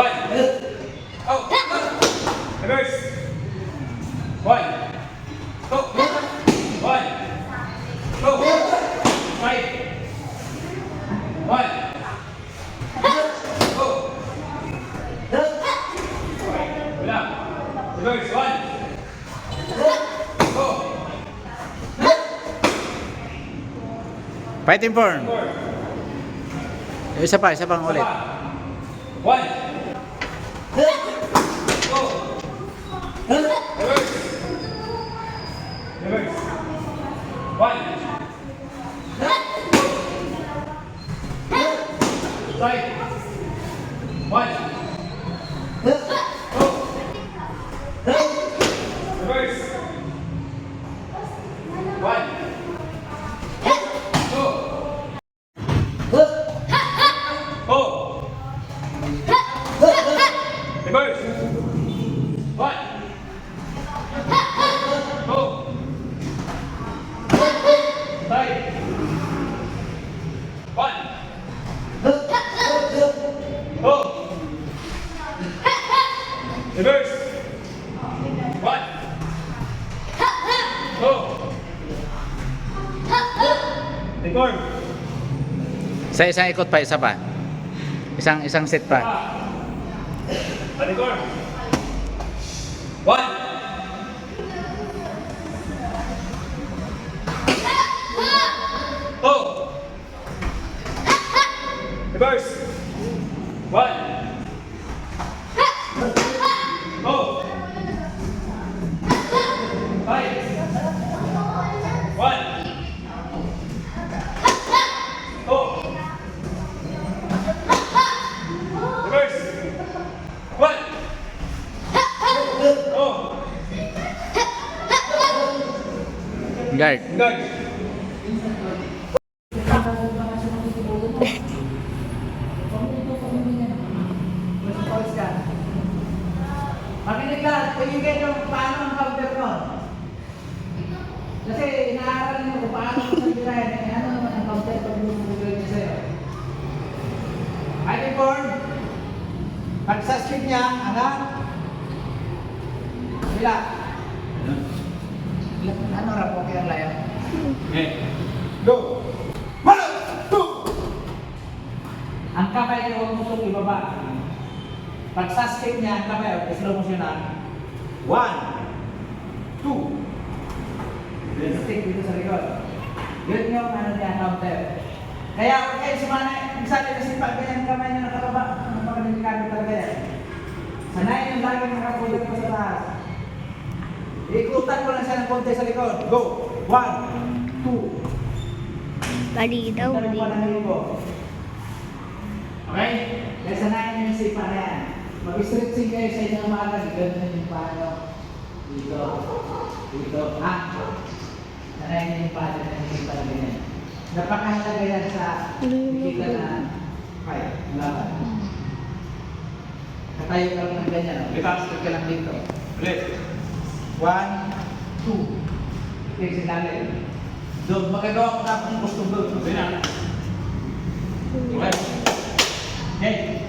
One. Oh. Reverse. One. Go. One. Go. Five. One. Go. Wala. Reverse. One. Go. Fighting form. Isa pang ulit. One. Go. Reverse. Reverse. One. Side. One. Go. Reverse. One. Go. Go. Reverse. One. Go. Side. One. Go. Reverse. One. Go. Record. Isang ikot pa, isa pa. Isang set pa. Record. One. Go. Reverse. One. Go. Five. One. Go. Reverse. One. Go. Guard. Guard. Makinig ka, tingin yung paano ang counter nun. Kasi inaaral nyo kung paano ang sabihin, ano naman ang counter pag lumugol niya sa'yo. Fighting form. Pag sa speed niya, hanggang bila. Ano rapo kaya ang layo? Okay. Go. One, two. Ang kamay niya huwag mo itong ibaba. Pag sa speed niya, ang kamay, slow motion na. 1, 2. Then stick dito sa likod. Yun yung ano niya, counter. Kaya huwag kayo sumana. Minsan kasi pag ganyan kamay niya nakababa, napakadelikado talaga yan. Sanayin yung lagi nakapulot mo sa taas. Ikutan ko lang siya ng konti sa likod. Go! 1, 2. Bali daw, bali. Okay? Kaya sanayin niyo yung sipa na yan. Mag-stretching kayo sa inyong umaga. Ganun yung paano. Dito. Dito. Ha? Sanayin niyo yung paano na yung sipa na ganyan. Napakahalaga yan sa kita na fight. Laban. Katayo ka lang ng ganyan. Stretch ka lang dito. Ulit. 1, 2. Take sinali. Doon, magagawa ko na kung gusto doon. Sige na. Okay. Okay.